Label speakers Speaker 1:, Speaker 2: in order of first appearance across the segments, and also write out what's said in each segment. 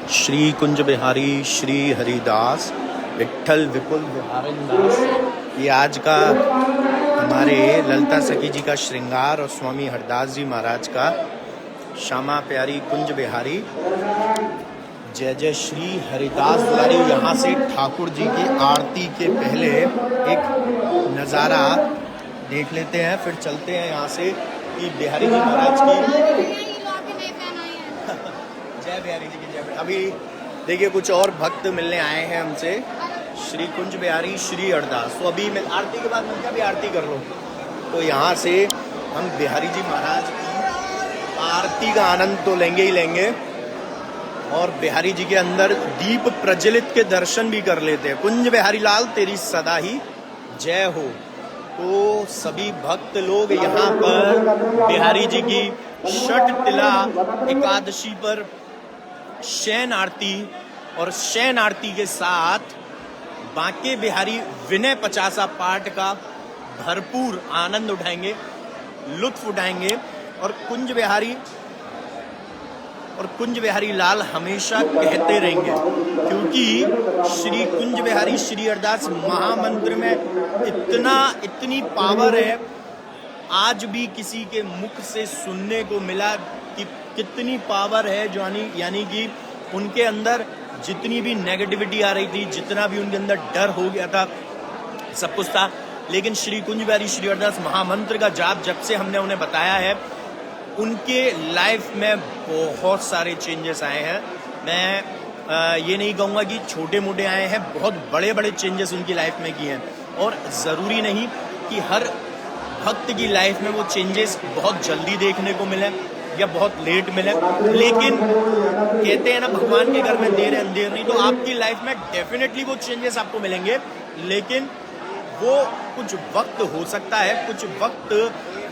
Speaker 1: श्री कुंज बिहारी श्री हरिदास विठल विपुल बिहारन दास। ये आज का हमारे ललिता सखी जी का श्रृंगार और स्वामी हरदास जी महाराज का श्यामा प्यारी कुंज बिहारी जय जय श्री हरिदास दुलारी। यहाँ से ठाकुर जी की आरती के पहले एक नज़ारा देख लेते हैं, फिर चलते हैं यहाँ से कि बिहारी जी महाराज की जय बिहारी जी की जय। अभी देखिए कुछ और भक्त मिलने आए हैं हमसे, श्री कुंज बिहारी श्री हरदास। तो अभी मैं आरती के बाद मैं भी आरती कर लो, तो यहाँ से हम बिहारी जी महाराज की आरती का आनंद तो लेंगे ही लेंगे और बिहारी जी के अंदर दीप प्रज्वलित के दर्शन भी कर लेते हैं। कुंज बिहारी लाल तेरी सदा ही जय हो। तो सभी भक्त लोग यहाँ पर बिहारी जी की षट तिला एकादशी पर शयन आरती और शयन आरती के साथ बांके बिहारी विनय 50 पाठ का भरपूर आनंद उठाएंगे, लुत्फ उठाएंगे। और कुंज बिहारी लाल हमेशा कहते रहेंगे, क्योंकि श्री कुंज बिहारी श्री हरदास महामंत्र में इतनी पावर है। आज भी किसी के मुख से सुनने को मिला कि कितनी पावर है, यानी कि उनके अंदर जितनी भी नेगेटिविटी आ रही थी, जितना भी उनके अंदर डर हो गया था, सब कुछ था, लेकिन श्री कुंज बिहारी श्री हरदास महामंत्र का जाप जब से हमने उन्हें बताया है, उनके लाइफ में बहुत सारे चेंजेस आए हैं। मैं ये नहीं कहूँगा कि छोटे मोटे आए हैं, बहुत बड़े बड़े चेंजेस उनकी लाइफ में किए हैं। और ज़रूरी नहीं कि हर भक्त की लाइफ में वो चेंजेस बहुत जल्दी देखने को मिले या बहुत लेट मिले, लेकिन कहते हैं ना भगवान के घर में देर है अंधेर नहीं। तो आपकी लाइफ में डेफिनेटली वो चेंजेस आपको मिलेंगे, लेकिन वो कुछ वक्त हो सकता है, कुछ वक्त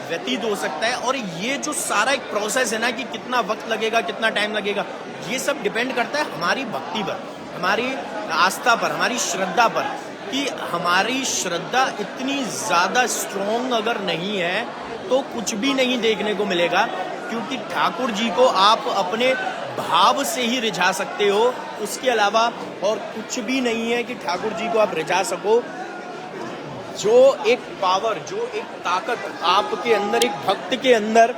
Speaker 1: व्यतीत हो सकता है। और ये जो सारा एक प्रोसेस है ना कि कितना वक्त लगेगा, कितना टाइम लगेगा, ये सब डिपेंड करता है हमारी भक्ति पर, हमारी आस्था पर, हमारी श्रद्धा पर। कि हमारी श्रद्धा इतनी ज़्यादा स्ट्रॉन्ग अगर नहीं है तो कुछ भी नहीं देखने को मिलेगा, क्योंकि ठाकुर जी को आप अपने भाव से ही रिझा सकते हो, उसके अलावा और कुछ भी नहीं है कि ठाकुर जी को आप रिझा सको। जो एक पावर, जो एक ताकत आपके अंदर, एक भक्त के अंदर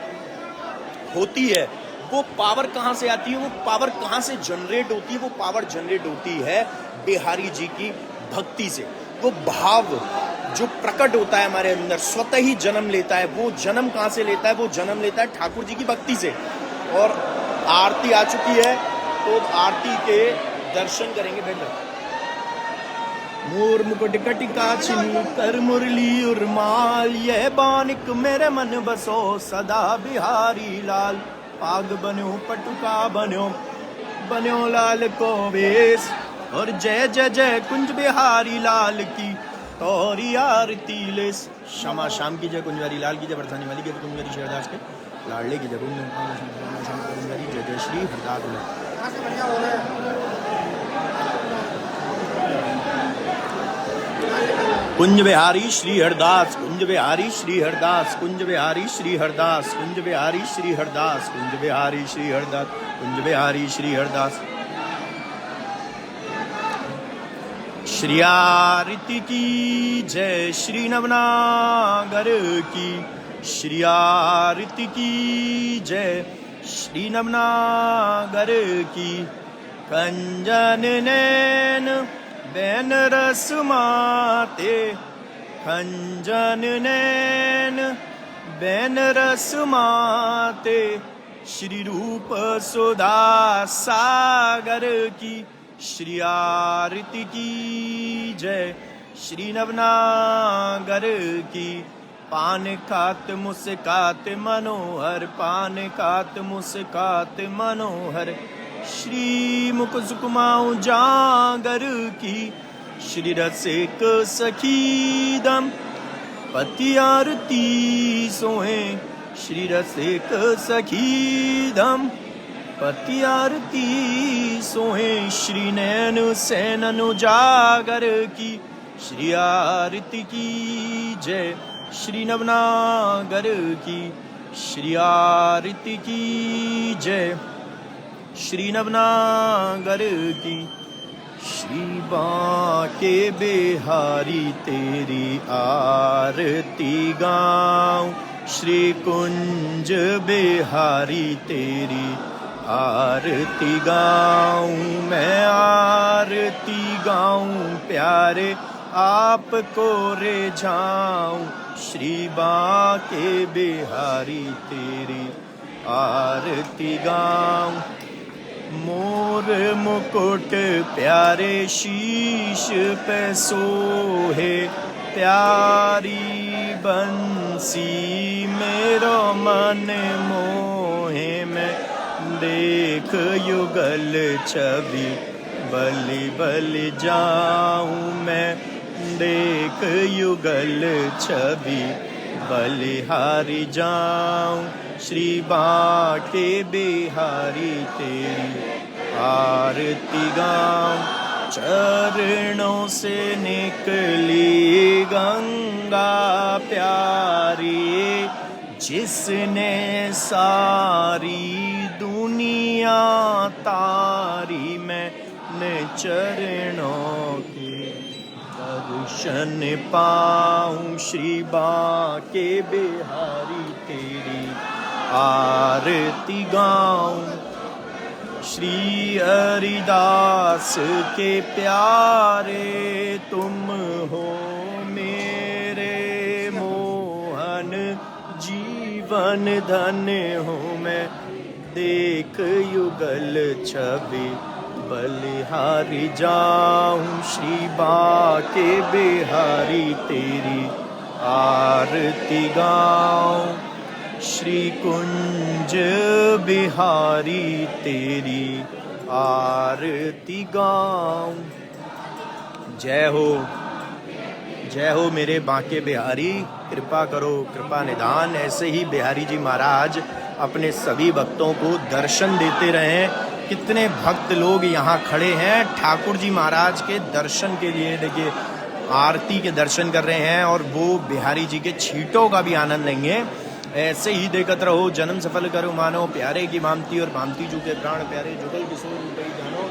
Speaker 1: होती है, वो पावर कहाँ से आती है, वो पावर कहाँ से जनरेट होती है? वो पावर जनरेट होती है बिहारी जी की भक्ति से। वो भाव जो प्रकट होता है हमारे अंदर, स्वतः ही जन्म लेता है। वो जन्म कहाँ से लेता है? वो जन्म लेता है ठाकुर जी की भक्ति से। और आरती आ चुकी है, तो आरती के दर्शन करेंगे। बेटा मोर मुकुट कटिका छिनी कर मुरली उर्माल, यह बानिक मेरे मन बसो सदा बिहारी लाल। पाग बन्यो पटुका बन्यो लाल को वेश, और जय जय जय कुंज बिहारी लाल की तोरी आरती ले। श्यामा श्याम की जय, कुंज बिहारी लाल की जय, बरसाने वाली की जय, कुंज बिहारी हरदास के लाडले की जय, जय जय श्री हरदास। कुंज बिहारी श्री हरदास, कुंज बिहारी श्री हरदास, कुंज बिहारी श्री हरदास, कुंज बिहारी श्री हरदास, कुंज बिहारी श्री हरदास, कुंज बिहारी श्री हरदास। श्री आरती की जय, श्री नवनागर की श्री आरती की जय, श्री नवनागर की। कंजन नैन बैन रस माते, कंजन नैन बैन रस माते, श्री रूप सुधा सागर की श्री आरती की जय, श्री नवनागर की। पान खात मुस्कात मनोहर, पान खात मुस्कात मनोहर, श्री मुख सुकुमाऊं जागर की। श्री रसिक सखी दम पति आरती सोहे, श्री रसिक सखी दम पति आरती सोहे, श्री नैन सैनन उजागर की श्री आरती की जय, श्री नवनागर की श्री आरती की जय, श्री नवनागर की। श्री बांके बिहारी तेरी आरती गाऊं, श्री कुंज बिहारी तेरी आरती गाऊं, मैं आरती गाऊं प्यारे आपको रे जाऊं, श्री बांके बिहारी तेरी आरती गाऊं। मोर मुकुट प्यारे शीश पे सोहे, प्यारी बंसी मेरो मन मोहे, मैं देख युगल छवि बलि बलि जाऊं, मैं देख युगल छवि बलिहारी जाऊं, श्री बांके बिहारी तेरी आरती गाऊं। चरणों से निकली गंगा प्यारी, जिसने सारी दुनिया तारी, मैंने चरणों के दर्शन पाऊं, श्री बांके बिहारी तेरी आरती गाऊं। श्री हरिदास के प्यारे तुम हो मेरे मोहन, जीवन धन्य हो मैं देख युगल छवि बलिहारी जाऊं, श्री बांके बिहारी तेरी आरती गाऊं, श्री कुंज बिहारी तेरी आरती गाऊं। जय हो मेरे बांके बिहारी, कृपा करो कृपा निधान। ऐसे ही बिहारी जी महाराज अपने सभी भक्तों को दर्शन देते रहें। कितने भक्त लोग यहाँ खड़े हैं ठाकुर जी महाराज के दर्शन के लिए। देखिए आरती के दर्शन कर रहे हैं और वो बिहारी जी के छींटों का भी आनंद लेंगे। ऐसे ही देखत रहो, जन्म सफल करो मानो, प्यारे की मामती और मामती जू के प्राण प्यारे, जुगल किशोर रूपई जानो,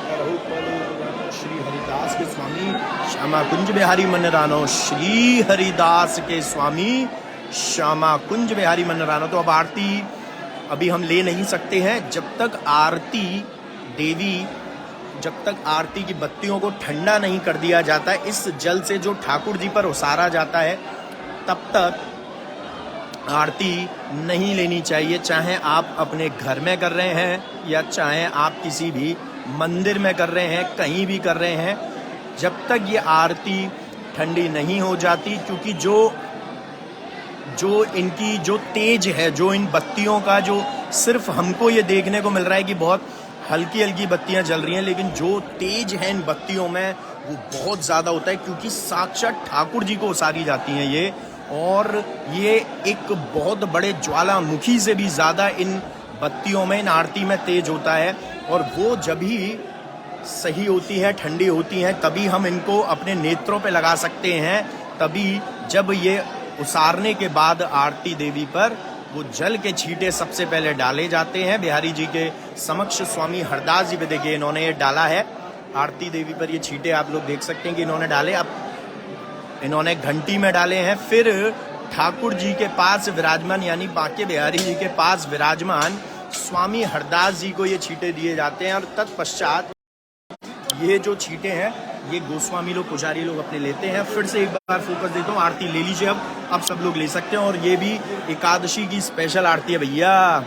Speaker 1: करहु पल श्री हरिदास के स्वामी, श्यामा कुंज बिहारी मन रानो, श्री हरिदास के स्वामी श्यामा कुंज बिहारी मन रानो। तो अब आरती अभी हम ले नहीं सकते हैं, जब तक आरती देवी, जब तक आरती की बत्तियों को ठंडा नहीं कर दिया जाता है, इस जल से जो ठाकुर जी पर उसारा जाता है, तब तक आरती नहीं लेनी चाहिए। चाहे आप अपने घर में कर रहे हैं या चाहे आप किसी भी मंदिर में कर रहे हैं, कहीं भी कर रहे हैं, जब तक ये आरती ठंडी नहीं हो जाती, क्योंकि जो इनकी जो तेज है, जो इन बत्तियों का, जो सिर्फ हमको ये देखने को मिल रहा है कि बहुत हल्की हल्की बत्तियां जल रही हैं, लेकिन जो तेज है इन बत्तियों में वो बहुत ज़्यादा होता है, क्योंकि साक्षात ठाकुर जी को उसारी जाती हैं ये। और ये एक बहुत बड़े ज्वालामुखी से भी ज़्यादा इन बत्तियों में, इन आरती में तेज होता है। और वो जब ही सही होती है, ठंडी होती हैं, तभी हम इनको अपने नेत्रों पे लगा सकते हैं। तभी जब ये उसारने के बाद आरती देवी पर वो जल के छींटे सबसे पहले डाले जाते हैं। बिहारी जी के समक्ष स्वामी हरदास जी पे देखिए इन्होंने ये डाला है, आरती देवी पर ये छींटे आप लोग देख सकते हैं कि इन्होंने डाले। अब इन्होंने घंटी में डाले हैं, फिर ठाकुर जी के पास विराजमान, यानी बांके बिहारी जी के पास विराजमान स्वामी हरदास जी को ये छींटे दिए जाते हैं। और तत्पश्चात ये जो छींटे हैं ये गोस्वामी लोग, पुजारी लोग अपने लेते हैं। फिर से एक बार फोकस देता हूँ, आरती ले लीजिए अब सब लोग ले सकते हैं। और ये भी एकादशी की स्पेशल आरती है भैया।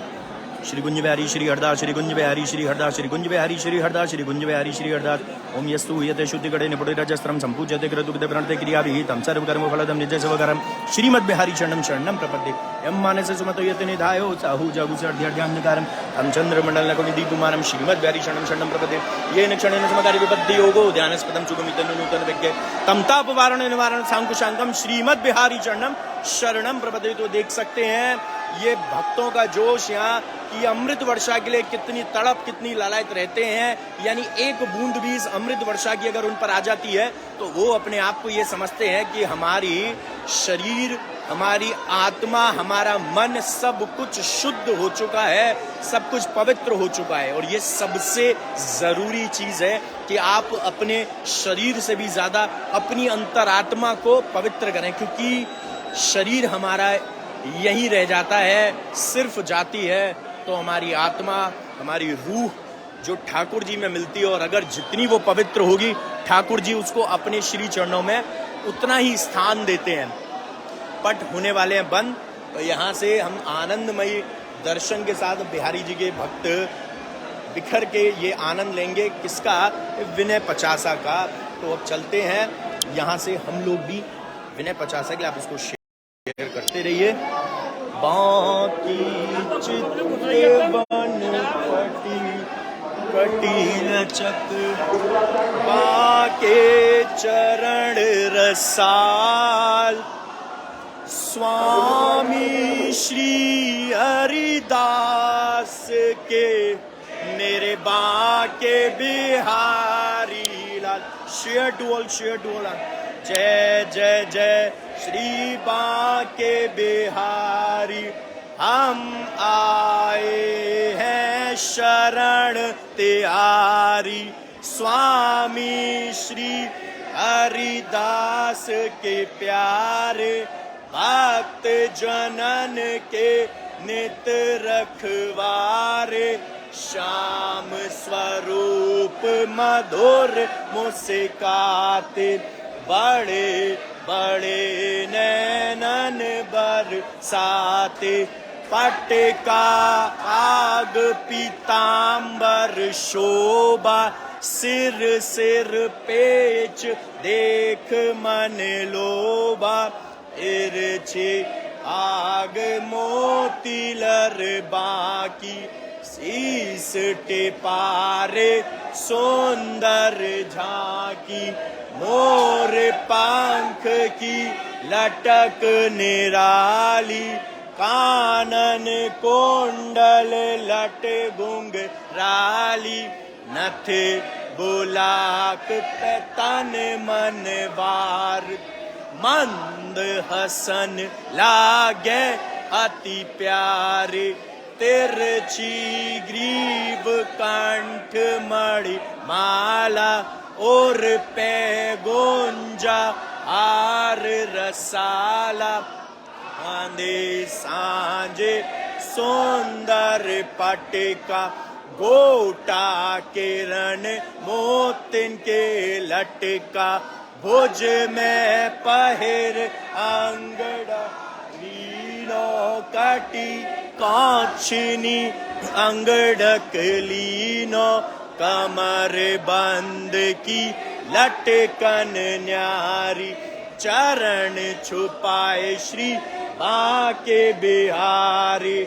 Speaker 1: श्री कुंज बिहारी श्री हरदास, श्री कुंज बिहारी श्री हरदास, श्री कुंज बिहारी श्री हरदास, श्री कुंज बिहारी श्री हरदास। ओम यस्तु यते शुद्धि गणे निपुण रजस्त्रम संपूज्यते क्रतुक्ते प्रणते क्रियाभिहितं सर्वकर्म फलदं नित्य शिवकरं श्रीमद् बिहारी शरणं शरणं प्रपद्ये। यम मानसे सुमतो यते निधायो साहु जागु सर्ध्याध्यान्धकारं तं चन्द्रमण्डलकोटि कुमारं श्रीमद् बिहारी शरणं शरणं प्रपद्ये। येन क्षणेन समकारि विपद्ये योगो ध्यानस्पदं सुगमितं नूतन विज्ञे तं तापवारण निवारण सांकुशांकं श्रीमद् बिहारी शरणं शरणं प्रपद्ये। तो देख सकते हैं ये भक्तों का जोश यहाँ कि अमृत वर्षा के लिए कितनी तड़प, कितनी लालायत रहते हैं। यानी एक बूंद भी इस अमृत वर्षा की अगर उन पर आ जाती है तो वो अपने आप को ये समझते हैं कि हमारी शरीर, हमारी आत्मा, हमारा मन सब कुछ शुद्ध हो चुका है, सब कुछ पवित्र हो चुका है। और ये सबसे जरूरी चीज है कि आप अपने शरीर से भी ज्यादा अपनी अंतरात्मा को पवित्र करें, क्योंकि शरीर हमारा यहीं रह जाता है, सिर्फ जाती है तो हमारी आत्मा, हमारी रूह जो ठाकुर जी में मिलती है, और अगर जितनी वो पवित्र होगी ठाकुर जी उसको अपने श्री चरणों में उतना ही स्थान देते हैं। पट होने वाले हैं बंद, तो यहाँ से हम आनंदमयी दर्शन के साथ बिहारी जी के भक्त बिखर के ये आनंद लेंगे। किसका? विनय पचासा का। तो अब चलते हैं यहाँ से हम लोग भी विनय पचासा के, आप इसको शेयर करते रहिए। बाकी चित्ते बन कटी लचक, बाके चरण रसाल, स्वामी श्री हरिदास के मेरे Banke Bihari Lal. Share to all, share to all. जय जय जय श्री बाके बिहारी, हम आए हैं शरण तिहारी। स्वामी श्री हरिदास के प्यारे, भक्त जनन के नित रखवारे, श्याम स्वरूप मधुर मुस्काते, बड़े बड़े नैनन बरसाते, पट का आग पीतांबर शोभा, सिर सिर पेच देख मन लोभा, इर्छे आग मोती लर बाकी, शीस टेपारे सुंदर झांकी, मोर पंख की लटक निराली, कानन कुंडल लट घुंघराली, नथ बुलाक तन मन बार, मंद हसन लागे अति प्यारे, तिरछी ग्रीव कंठ मणि माला, और पे गोंजा हार रसाला, आंधे सांझे सुंदर पटिका, गोटा किरण मोतिन के लटका, भुज में पहिर अंगड़ा लीनो कटी, कांचनी अंगड़क लीनो, कमर बंद की लटकन न्यारी, चरण छुपाए श्री बाके बिहारी,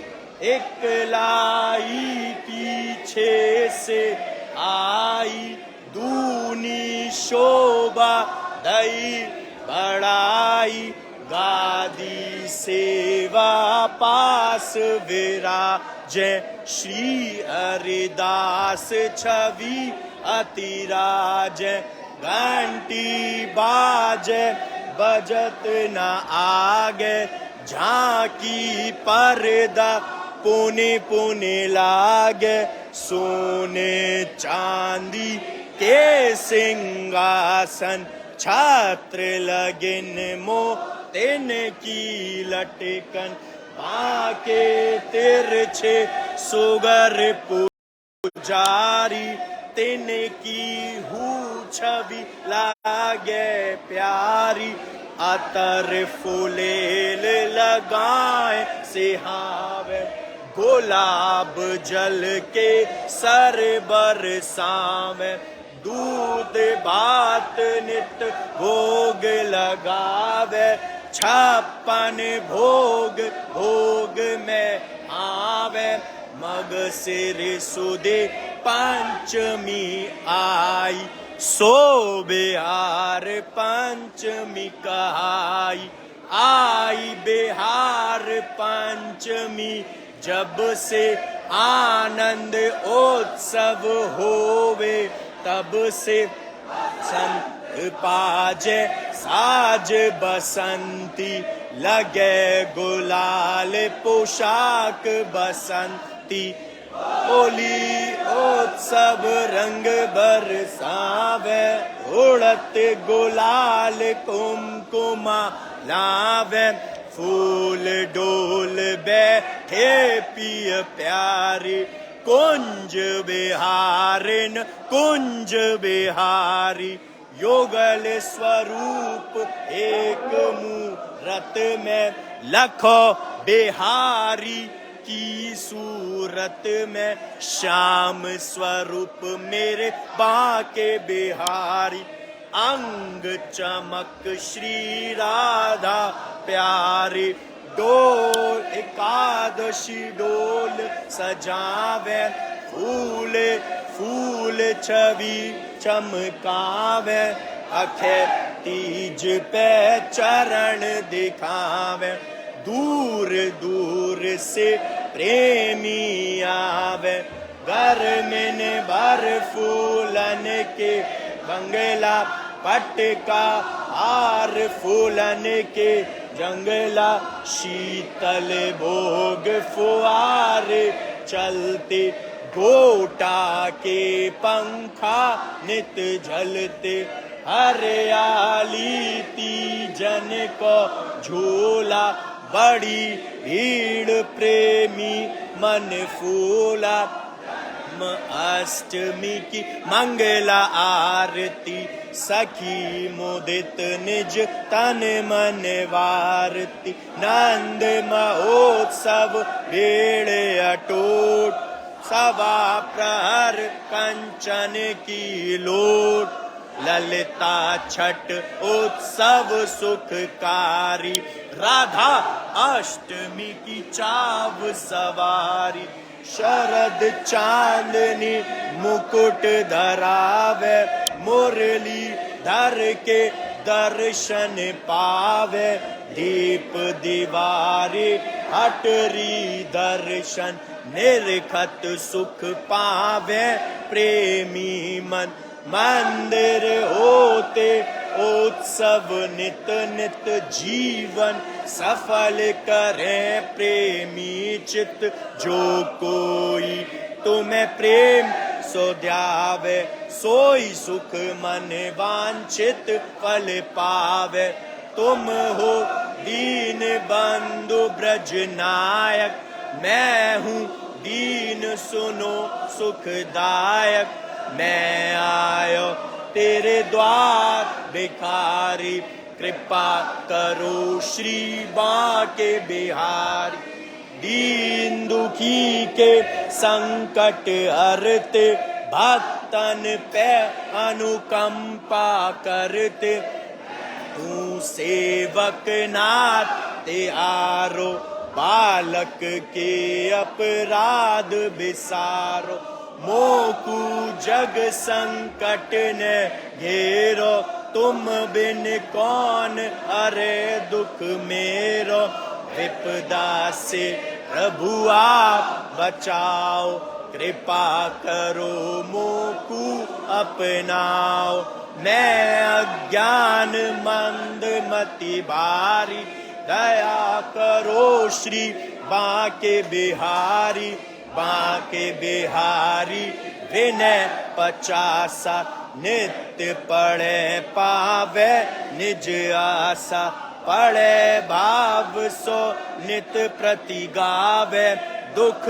Speaker 1: एक लाई पीछे से आई, दूनी शोभा दई बढ़ाई, गादी सेवा पास विराजै, श्री हरिदास छवि अति राजै, घंटी बाजै बजत न आगे, झांकी पर्दा पुनि पुनि लागे, सोने चांदी के सिंहासन, छात्र लगिन मोतिन की लटकन, बाके तिरछे सुगर पुजारी, तिन की हूँ छवि लागे प्यारी, अतर फुलेल लगाए सिहावे, गुलाब जल के सर बरसावे, दूध भात नित भोग लगावे, छप्पन भोग भोग में आवे, मग सिर सुदे पंचमी आई, सो बिहार पंचमी कहाई, आई बिहार पंचमी, जब से आनंद उत्सव होवे, तब से संत पाजे साज बसंती, लगे गुलाल पोशाक बसंती। होली उत्सव रंग बरसावे, उड़त गुलाल कुमकुमा लावे। फूल डोल बैठे पिय प्यारी, कुंज बिहारिन कुंज बिहारी। योगल स्वरूप एक मूरत में, लखो बिहारी की सूरत में। श्याम स्वरूप मेरे बांके बिहारी, अंग चमक श्री राधा प्यारी। डोल एकादशी डोल सजावे, फूल फूल छवि चमकावे। अखे तीज पे चरण दिखावे, दूर दूर से प्रेमी आवे। घर में भर फूलन के, बंगला पटका हार फूलन के। जंगला शीतल भोग फुआर चलते, गोटा के पंखा नित झलते। हरियाली तीजन को झूला, बड़ी भीड़ प्रेमी मन फूला। अष्टमी की मंगला आरती, सखी मुदित निज तन मन वारती। नंद महोत्सव भेड़ अटूट, सवा प्रहर कंचन की लोट। ललिता छठ उत्सव सुखकारी, राधा अष्टमी की चाव सवारी। शरद चांदनी मुकुट धरावे, मुरली धर के दर्शन पावे। दीप दीवारी हटरी दर्शन, निर्खत सुख पावे प्रेमी मन। मंदिर होते उत्सव नित नित, जीवन सफल करे प्रेमी चित। जो कोई तुम्हें प्रेम सो द्यावे, सोई सुख मन वांछित फल पावे। तुम हो दीन बंधु ब्रज नायक, मैं हूँ दीन सुनो सुखदायक। मैं आयो तेरे द्वार भिखारी, कृपा करो श्री बांके बिहारी। दीन दुखी के संकट हरते, भक्तन पे अनुकंपा करते। तू सेवक नाथ त्यारो, बालक के अपराध बिसारो। मोकू जग संकट ने घेरो, तुम बिन कौन हरे दुख मेरो। विपदा से प्रभु आप बचाओ, कृपा करो मोकू अपनाओ। मैं अज्ञान मंद मति भारी, दया करो श्री बांके बिहारी। बांके बिहारी विनय 50, नित्य पढ़े पावे निज आशा। पढ़े भाव सो नित प्रति गावे, दुख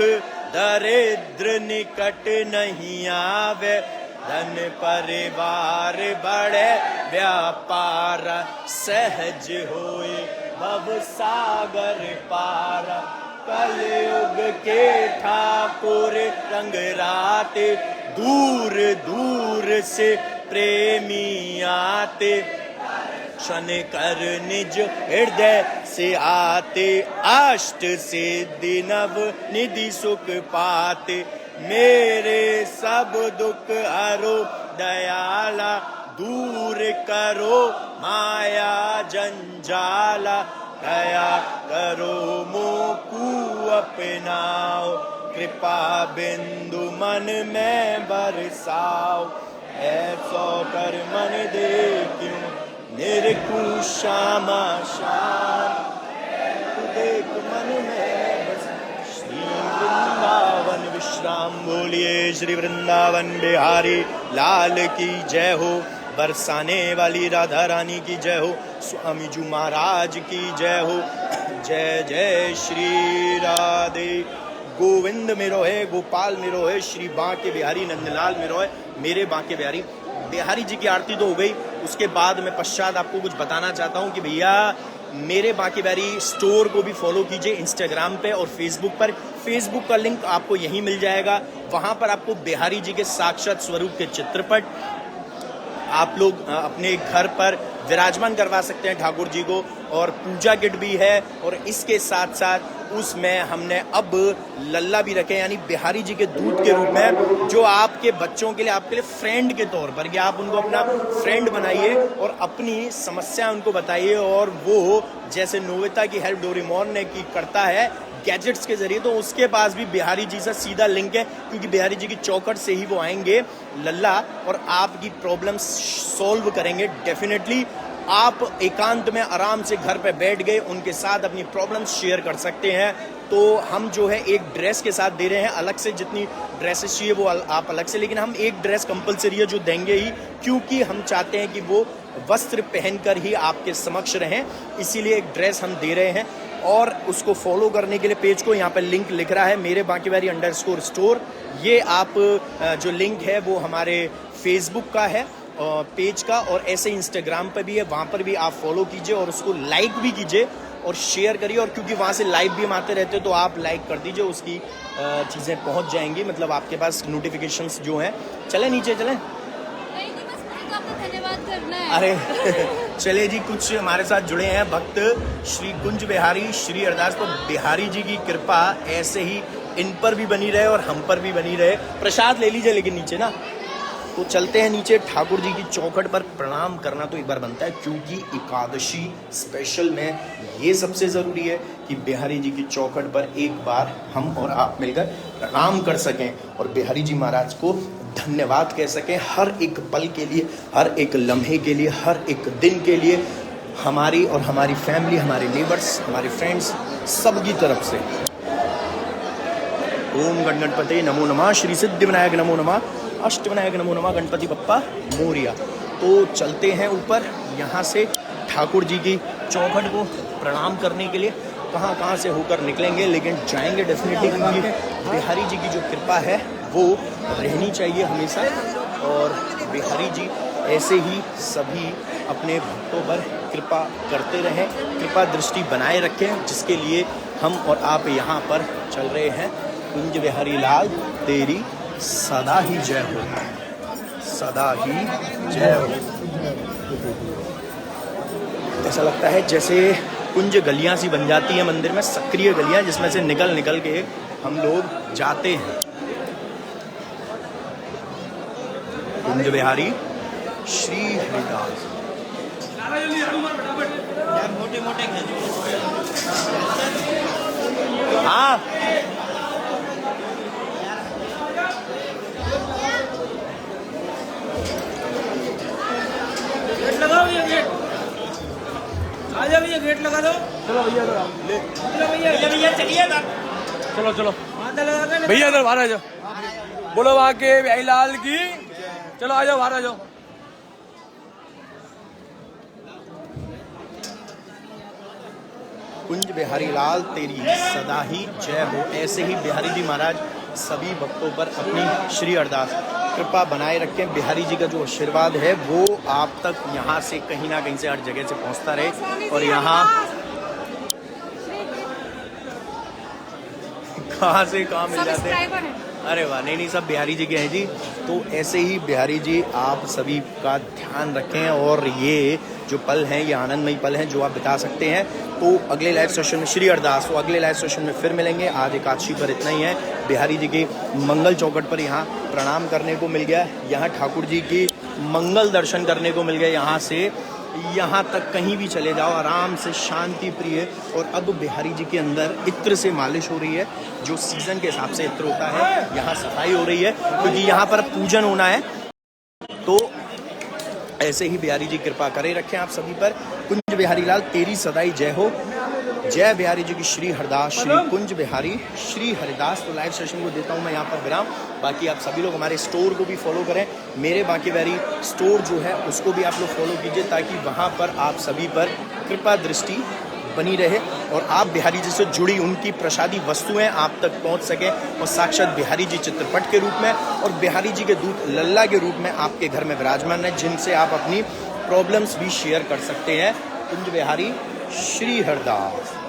Speaker 1: दरिद्र निकट नहीं आवे। धन परिवार बढ़े व्यापार, सहज होए भव सागर पारा। कलयुग के ठाकुर रंग राते, दूर दूर से प्रेमी आते। क्षण कर निज हृदय से आते, अष्ट सिद्धि नव निधि सुख पाते। मेरे सब दुख हरो दयाला, दूर करो माया जंजाला। दया करो मोकू अपनाओ, कृपा बिंदु मन में बरसाओ, ऐसो कर मन दे क्यों निर्कुश श्यामा शान, देख मन में बस श्री वृंदावन विश्राम। बोलिए श्री वृंदावन बिहारी लाल की जय हो, बरसाने वाली राधा रानी की जय हो, स्वामी जी महाराज की जय हो। जय जय श्री राधे गोविंद मेरो है, गोपाल मेरो है, श्री बांके बिहारी नंदलाल मेरो है, मेरे बांके बिहारी। बिहारी जी की आरती तो हो गई, उसके बाद मैं पश्चात आपको कुछ बताना चाहता हूँ कि भैया मेरे बांके बिहारी स्टोर को भी फॉलो कीजिए इंस्टाग्राम पे और फेसबुक पर। फेसबुक का लिंक आपको यहीं मिल जाएगा, वहाँ पर आपको बिहारी जी के साक्षात स्वरूप के चित्रपट आप लोग अपने घर पर विराजमान करवा सकते हैं ठाकुर जी को, और पूजा किट भी है। और इसके साथ साथ उसमें हमने अब लल्ला भी रखे, यानी बिहारी जी के दूध के रूप में, जो आपके बच्चों के लिए, आपके लिए फ्रेंड के तौर पर, कि आप उनको अपना फ्रेंड बनाइए और अपनी समस्या उनको बताइए, और वो जैसे नोबिता की हेल्प डोरेमोन ने की करता है गैजेट्स के जरिए, तो उसके पास भी बिहारी जी से सीधा लिंक है, क्योंकि बिहारी जी की चौखट से ही वो आएंगे लल्ला और आपकी प्रॉब्लम्स सॉल्व करेंगे। डेफिनेटली आप एकांत में आराम से घर पे बैठ गए उनके साथ अपनी प्रॉब्लम्स शेयर कर सकते हैं। तो हम जो है एक ड्रेस के साथ दे रहे हैं, अलग से जितनी ड्रेसेस चाहिए वो आप अलग से, लेकिन हम एक ड्रेस कंपलसरी है जो देंगे ही, क्योंकि हम चाहते हैं कि वो वस्त्र पहनकर ही आपके समक्ष रहें, इसीलिए एक ड्रेस हम दे रहे हैं। और उसको फॉलो करने के लिए पेज को यहाँ पर लिंक लिख रहा है मेरे बांके बिहारी _स्टोर। ये आप जो लिंक है वो हमारे फेसबुक का है पेज का, और ऐसे इंस्टाग्राम पर भी है, वहाँ पर भी आप फॉलो कीजिए और उसको लाइक भी कीजिए और शेयर करिए। और क्योंकि वहाँ से लाइव भी हम आते रहते हैं तो आप लाइक कर दीजिए, उसकी चीज़ें पहुँच जाएंगी, मतलब आपके पास नोटिफिकेशंस जो हैं। चलें नीचे चलें।
Speaker 2: धन्यवाद करना है।
Speaker 1: अरे चले जी, कुछ हमारे साथ जुड़े हैं भक्त श्री कुंज बिहारी श्री अरदास, तो बिहारी जी की कृपा ऐसे ही इन पर भी बनी रहे और हम पर भी बनी रहे। प्रसाद ले लीजिए लेकिन नीचे ना, तो चलते हैं नीचे। ठाकुर जी की चौखट पर प्रणाम करना तो एक बार बनता है, क्योंकि एकादशी स्पेशल में ये सबसे ज़रूरी है कि बिहारी जी की चौखट पर एक बार हम और आप मिलकर प्रणाम कर सकें और बिहारी जी महाराज को धन्यवाद कह सकें, हर एक पल के लिए, हर एक लम्हे के लिए, हर एक दिन के लिए, हमारी और हमारी फैमिली, हमारे नेबर्स, हमारे फ्रेंड्स, सबकी तरफ से। ओम गणपते नमो नमः, श्री सिद्धि विनायक नमो नमः, अष्ट विनायक नमो नमः, गणपति बप्पा मोरिया। तो चलते हैं ऊपर, यहाँ से ठाकुर जी की चौखट को प्रणाम करने के लिए कहाँ से होकर निकलेंगे, लेकिन जाएंगे डेफिनेटली, क्योंकि बिहारी जी की जो कृपा है वो रहनी चाहिए हमेशा। और बिहारी जी ऐसे ही सभी अपने भक्तों पर कृपा करते रहें, कृपा दृष्टि बनाए रखें, जिसके लिए हम और आप यहाँ पर चल रहे हैं। कुंज बिहारी लाल तेरी सदा ही जय हो, सदा ही जय हो। ऐसा लगता है जैसे कुंज गलियां सी बन जाती हैं मंदिर में, सक्रिय गलियां, जिसमें से निकल के हम लोग जाते हैं। कुंज बिहारी श्री हरिदास। मोटे हाँ,
Speaker 3: गेट लगाओ, ये गेट आ जाओ, ये गेट लगा दो। चलो भैया भैया चलिए ना, चलो भैया इधर बाहर आ जाओ, बोलो बांके बिहारी लाल की। चलो आ जाओ, बाहर आ जाओ।
Speaker 1: कुंज बिहारी लाल तेरी सदा ही जय हो। ऐसे ही बिहारी जी महाराज सभी भक्तों पर अपनी श्री अरदास कृपा बनाए रखें। बिहारी जी का जो आशीर्वाद है वो आप तक यहाँ से कहीं ना कहीं से, हर जगह से पहुँचता रहे। और यहाँ कहाँ से कहाँ मिल जाते हैं, अरे वाह, नहीं सब बिहारी जी के हैं जी। तो ऐसे ही बिहारी जी आप सभी का ध्यान रखें, और ये जो पल हैं ये आनंदमयी पल हैं जो आप बिता सकते हैं। तो अगले लाइव सेशन में श्री अरदास, तो अगले लाइव सेशन में फिर मिलेंगे। आज एकादशी पर इतना ही है। बिहारी जी की मंगल चौखट पर यहाँ प्रणाम करने को मिल गया, यहाँ ठाकुर जी की मंगल दर्शन करने को मिल गए, यहाँ से यहाँ तक कहीं भी चले जाओ आराम से, शांति प्रिय। और अब बिहारी जी के अंदर इत्र से मालिश हो रही है, जो सीजन के हिसाब से इत्र होता है। यहाँ सफाई हो रही है क्योंकि यहाँ पर पूजन होना है। तो ऐसे ही बिहारी जी कृपा करे रखें आप सभी पर। कुंज बिहारी लाल तेरी सदाई जय हो। जय बिहारी जी की। श्री हरदास, श्री कुंज बिहारी, श्री हरिदास। तो लाइव सेशन को देता हूं मैं यहाँ पर विराम। बाकी आप सभी लोग हमारे स्टोर को भी फॉलो करें। मेरे बांके बिहारी स्टोर जो है उसको भी आप लोग फॉलो कीजिए, ताकि वहाँ पर आप सभी पर कृपा दृष्टि बनी रहे और आप बिहारी जी से जुड़ी उनकी प्रसादी वस्तुएं आप तक पहुंच सके, और साक्षात बिहारी जी चित्रपट के रूप में और बिहारी जी के दूत लल्ला के रूप में आपके घर में विराजमान है, जिनसे आप अपनी प्रॉब्लम्स भी शेयर कर सकते हैं। कुंज बिहारी, श्री हरदास।